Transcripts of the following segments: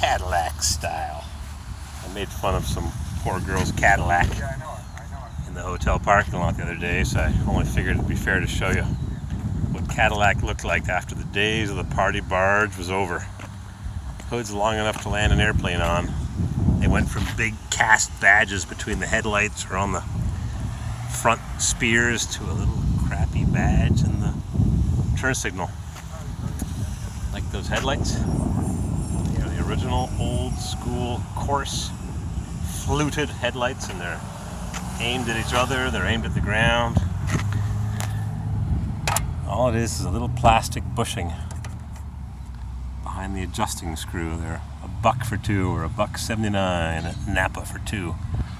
Cadillac style. I made fun of some poor girl's Cadillac in the hotel parking lot the other day, so I only figured it'd be fair to show you what Cadillac looked like after the days of the party barge was over. Hood's long enough to land an airplane on. They went from big cast badges between the headlights or on the front spears to a little crappy badge in the turn signal. Like those headlights. You know, the original old school coarse fluted headlights, and they're aimed at each other, they're aimed at the ground. All it is a little plastic bushing behind the adjusting screw. They're $1 for $2 or $1.79 at Napa for $2.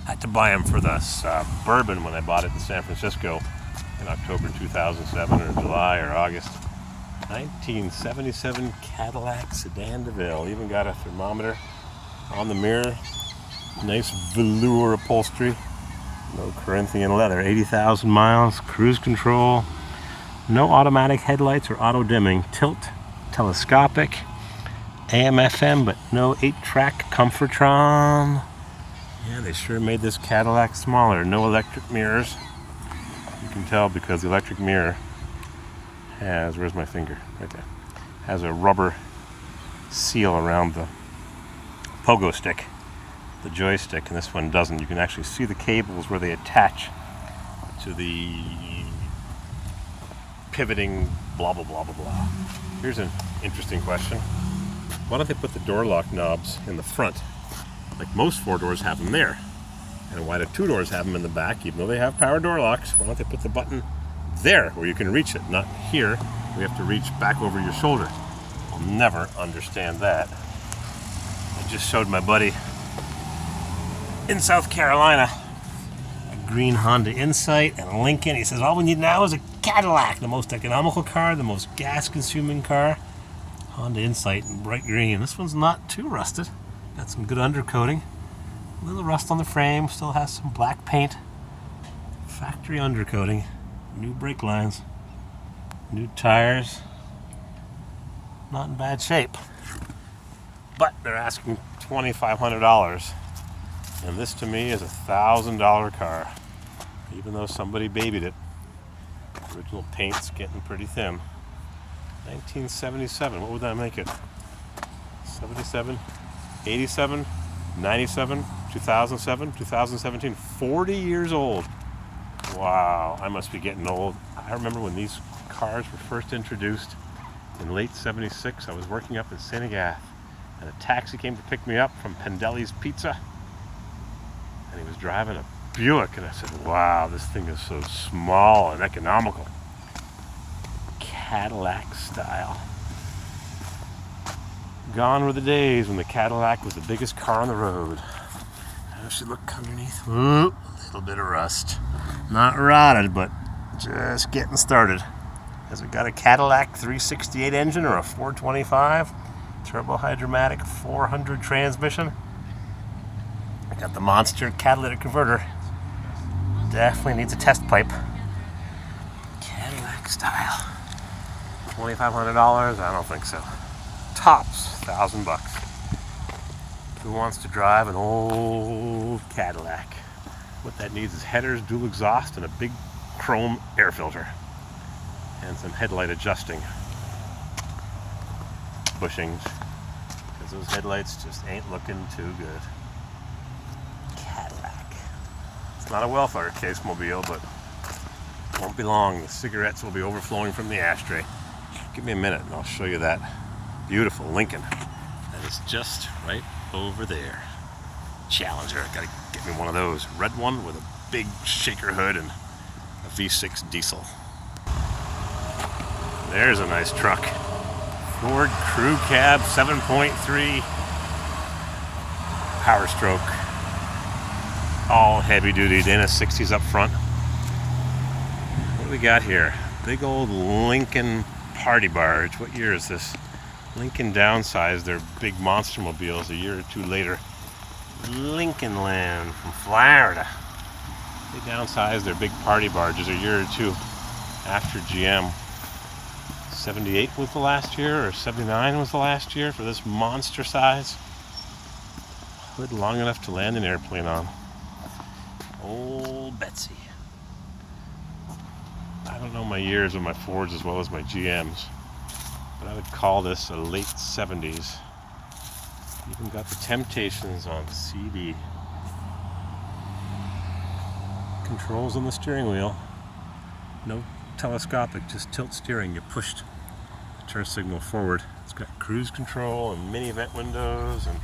I had to buy them for this bourbon when I bought it in San Francisco in October 2007 or July or August. 1977 Cadillac Sedan DeVille. Even got a thermometer on the mirror. Nice velour upholstery. No Corinthian leather. 80,000 miles. Cruise control. No automatic headlights or auto dimming. Tilt. Telescopic. AM/FM, but no 8-track Comfortron. Yeah, they sure made this Cadillac smaller. No electric mirrors. You can tell because the electric mirror has, where's my finger? Right there. Has a rubber seal around the pogo stick, the joystick, and this one doesn't. You can actually see the cables where they attach to the pivoting blah blah blah blah blah. Here's an interesting question. Why don't they put the door lock knobs in the front? Like most 4-doors have them there. And why do 2-doors have them in the back, even though they have power door locks? Why don't they put the button there where you can reach it, not here? We have to reach back over your shoulder. I'll never understand that. I just showed my buddy in South Carolina a green Honda Insight and a Lincoln. He says all we need now is a Cadillac, the most economical car, the most gas-consuming car. Honda Insight in bright green. This one's not too rusted. Got some good undercoating. A little rust on the frame. Still has some black paint. Factory undercoating. New brake lines. New tires. Not in bad shape. But they're asking $2,500. And this to me is a $1,000 car. Even though somebody babied it. The original paint's getting pretty thin. 1977, what would that make it? 77, 87, 97, 2007, 2017, 40 years old. Wow, I must be getting old. I remember when these cars were first introduced in late 76. I was working up in St. Agatha, and a taxi came to pick me up from Pendelli's Pizza, and he was driving a Buick, and I said, wow, this thing is so small and economical. Cadillac style. Gone were the days when the Cadillac was the biggest car on the road. How does she look underneath? Ooh, a little bit of rust. Not rotted, but just getting started. Has it got a Cadillac 368 engine or a 425? Turbo hydromatic 400 transmission. I got the monster catalytic converter. Definitely needs a test pipe. Cadillac style. $2,500? I don't think so. Tops, $1,000. Who wants to drive an old Cadillac? What that needs is headers, dual exhaust, and a big chrome air filter. And some headlight adjusting bushings. Because those headlights just ain't looking too good. Cadillac. It's not a welfare case mobile, but won't be long. The cigarettes will be overflowing from the ashtray. Give me a minute and I'll show you that beautiful Lincoln that is just right over there. Challenger. Gotta get me one of those. Red one with a big shaker hood and a V6 diesel. There's a nice truck. Ford Crew Cab 7.3 Power Stroke. All heavy duty. Dana 60s up front. What do we got here? Big old Lincoln party barge. What year is this? Lincoln downsized their big monster mobiles a year or two later. Lincoln Land from Florida. They downsized their big party barges a year or two after GM. 78 was the last year, or 79 was the last year for this monster size. hood long enough to land an airplane on. Old Betsy. I don't know my years of my Fords as well as my GMs, but I would call this a late 70s. Even got the Temptations on CD. Controls on the steering wheel. No telescopic, just tilt steering. You pushed the turn signal forward. It's got cruise control and mini vent windows and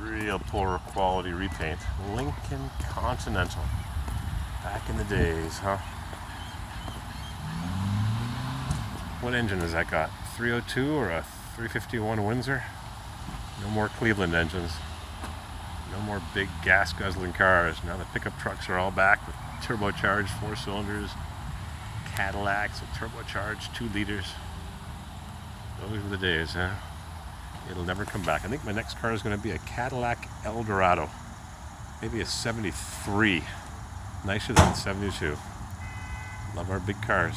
real poor quality repaint. Lincoln Continental. Back in the days, huh? What engine has that got? 302 or a 351 Windsor? No more Cleveland engines. No more big gas guzzling cars. Now the pickup trucks are all back with turbocharged 4 cylinders. Cadillacs with turbocharged 2 liters. Those were the days, huh? It'll never come back. I think my next car is going to be a Cadillac Eldorado. Maybe a 73. Nicer than the 72. Love our big cars.